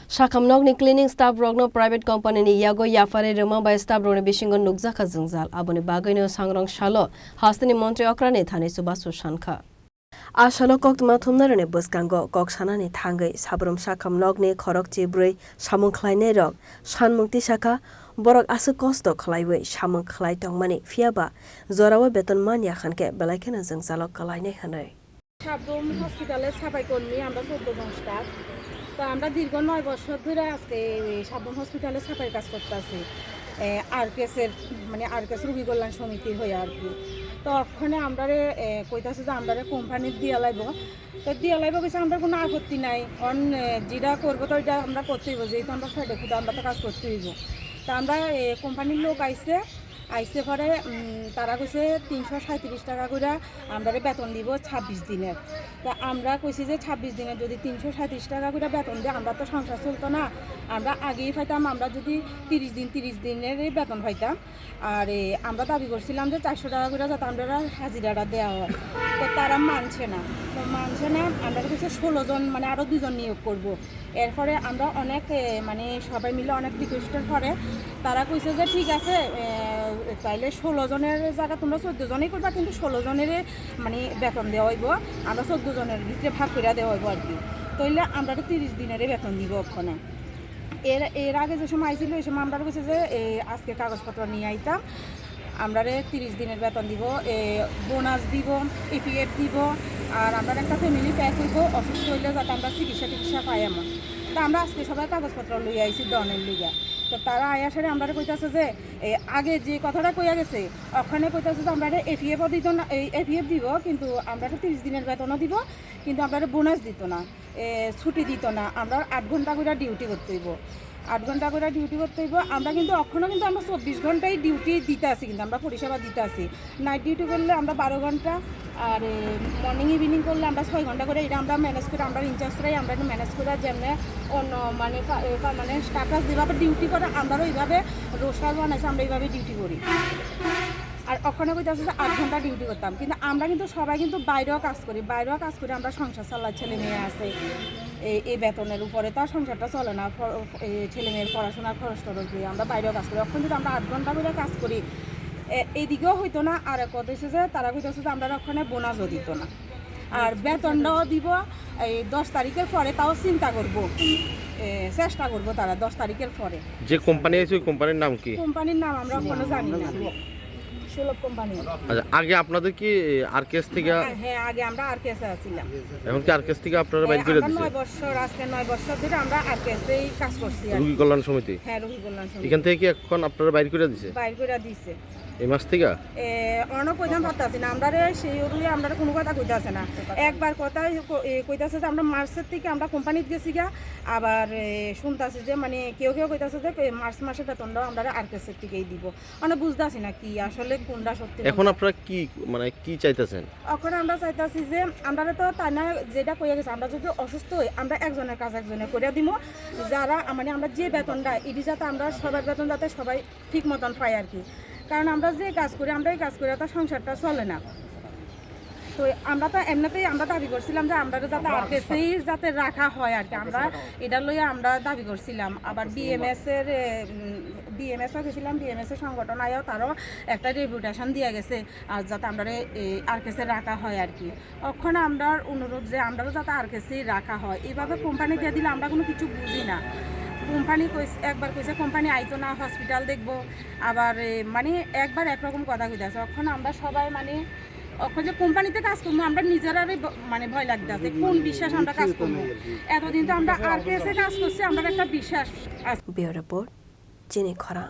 Sakham Nokni cleaning staff rokno Privet company ni Yago Yapharwi Rwmabai staff rokni Bising Nukjakha Jungjal Aboni Bagwino Sangrongsalo Hasteni Mantri Okra ni Thani Chubachu Sankha Asalo kok mathumnarane buskango kok sanani thangai sabrum Sakham Nokni Khorang chibrui samung khlainai rok sanmungti saka borok asu kosto khlaiwei samung khlai tongmani fiaba jorawa beton man yakhanke belaikena jungjalo kalainai hanai Sabroom হসপিটালে সাফাই কর্মী আমরা 14 জন staff তো আমরা দীর্ঘ 9 বছর ধরে আজকে সাবরুম হসপিটালে সাফাই কাজ করতেছি আরকেএসের মানে আরকেএস রোগী কল্যাণ সমিতির হয়ে আর কি তো ওখানে আমরা কইতাছে যে আমরা কোম্পানির দিয়া লাইব তো দিয়া লাইব কইছে আমরা কোনো আপত্তি নাই অন যেটা করবো তো এটা আমরা করতেই হইব যেহেতু আমরা ফেডে খুদা আমরা তো কাজ করতেই হইব তো আমরা কোম্পানির লোক আইসে পরে তারা কইছে 337 টাকা করে আমরা বেতন দিব 26 দিনের তা আমরা কইছি যে 26 দিনের যদি 337 টাকা করে বেতন দেয় আমরা তো সংসার চলতো না আমরা আগেই পাইতাম আমরা যদি 30 দিনের বেতন পাইতাম আর আমরা দাবি করছিলাম যে 400 টাকা করে যাতে আমরা হাজিরাটা দেওয়া হয় তো তারা মানছে না আমরা কইছে 16 জন মানে আরও 2 জন নিয়োগ করব এরপরে আমরা অনেক মানে সবাই মিলে অনেক রিকোয়েস্টের পরে তারা কইছে যে ঠিক আছে তাইলে 16 জনের জায়গা তোমরা 14 জনই করবা কিন্তু 16 জনের মানে বেতন দেওয়া হইব আমরা 14 জনের ভিতরে ভাগ করে দেওয়া হইব আর কি তাইলে আমরা 30 দিনের বেতন দিব ওখানে এর আগে যে সময় আইছিল এই সময় আমরা কইছে যে আজকে কাগজপত্র নিয়ে আইতাম আমরা 30 দিনের বেতন দিব বোনাস দিব ইপিএফ দিব আর আমরা একটা ফ্যামিলি প্যাক হইব অসুস্থ হইলে যাতে আমরা চিকিৎসা পাই এমন তা আমরা আজকে সবাই কাগজপত্র লইয়া আইছি দনের লিগা তো তারা আয়া সারে আমরা কইতাছে যে আগে যে কথাটা কইয়া গেছে ওখানে কইতাছে যে আমরা এপিএফও দিত না এপিএফ দিব কিন্তু আমরা 30 দিনের বেতনও দিব কিন্তু আমরা বোনাস দিত না ছুটি দিত না আমরা 8 ঘন্টা করে ডিউটি করতে হইব 8 ঘন্টা করে ডিউটি করতে হইব আমরা কিন্তু ওখানে কিন্তু আমরা 24 ঘন্টাই ডিউটি দিতে আসি কিন্তু আমরা পরিষেবা দিতে আসি নাইট ডিউটি করলে আমরা 12 ঘন্টা আর মর্নিং ইভিনিং করলে আমরা 6 ঘন্টা করে এটা আমরা ম্যানেজ করে আমরা ইনচার্জরাই আমরা ম্যানেজ করে যেমনি অন্য মানে স্টাফরা যেভাবে ডিউটি করে আমরাও এইভাবে রোস্টার বানাইছে আমরা এইভাবে ডিউটি করি আর ওখানে কইতাছে যে 8 ঘন্টা ডিউটি করতাম কিন্তু আমরা কিন্তু সবাই কিন্তু বাইরেও কাজ করি আমরা সংসার চালাই ছেলে মেয়ে আছে এই বেতনের উপরে তার সংসারটা চলে না ছেলে মেয়ের পড়াশোনার খরচ টরচ দিয়ে আমরা বাইরেও কাজ করি ওখানে যদি আমরা 8 ঘন্টা করে কাজ করি এইদিকেও হইতো না আর কথা হচ্ছে যে তারা কইতাছে যে আমরা ওখানে বোনাসও দিত না আর বেতনটাও দিব এই 10 তারিখের পরে তাও চিন্তা করব চেষ্টা করবো তারা 10 তারিখের পরে যে কোম্পানি আছে ওই কোম্পানির নাম কি কোম্পানির নাম আমরা কোনো জানি না কোম্পানি আচ্ছা আগে আপনাদের কি আরকেএস থেকে হ্যাঁ আগে আমরা আরকেএস আছিলাম এখন কি আরকেএস থেকে আপনারা বাইর করে দিয়েছেন 9 বছর আজকে 9 বছর ধরে আমরা আরকেএসেই কাজ করছি রোগী কল্যাণ সমিতি হ্যাঁ রোগী কল্যাণ সমিতি এখান থেকে কি এখন আপনারা বাইর করে দিয়েছে এই মাস থেকে অনেক কইতাম পারতাছি না আমরা সেই রুই আমরা কোনো কথা কইতাছে না একবার কথা কইতাছে যে আমরা মার্চের থেকে আমরা কোম্পানিতে গেছি গা আবার শুনতাছি যে মানে কেউ কইতাছে যে মার্চ মাসের বেতনটাও আমরা আরকেএসের থেকেই দিব মানে বুঝতাছি না কি আসলে কোনটা সত্যি এখন আপনারা কি মানে কি চাইতেছেন এখন আমরা চাইতাছি যে আমরা তো তাই না যেটা কইয়া গেছে আমরা যদি অসুস্থ হই আমরা একজনের কাজ একজনে করে দিব যারা মানে আমরা যে বেতনটা এটি যাতে আমরা সবার বেতন যাতে সবাই ঠিক মতন পাই আর কি কারণ আমরা যে কাজ করি আমরা এই কাজ করে তো সংসারটা চলে না তো আমরা তো এমনিতেই আমরা দাবি করছিলাম যে আমরা যাতে আরকেএসেই যাতে রাখা হয় আর কি আমরা এটা লইয়া আমরা দাবি করছিলাম আবার বিএমএসও গেছিলাম বিএমএসের সংগঠন আয়ও তারও একটা রেপুটেশন দিয়ে গেছে আর যাতে আমরা আরকেএসে রাখা হয় আর কি ওখানে আমরা অনুরোধ যে আমরাও যাতে আরকেএসেই রাখা হয় এইভাবে কোম্পানি দিয়ে দিলে আমরা কোনো কিছু বুঝি না কোম্পানি একবার কইছে কোম্পানি আইতো না হসপিটাল দেখবো আবার মানে একবার একরকম কথা কইতাছে এখন আমরা সবাই মানে এখন যে কোম্পানিতে কাজ করবো আমরা নিজেরাই মানে ভয় লাগতেছে কোন বিশ্বাস আমরা কাজ করবো এতদিন তো আমরা আরকেএসে কাজ করছি আমরা একটা বিশ্বাস ব্যুরো রিপোর্ট চিনি খরা।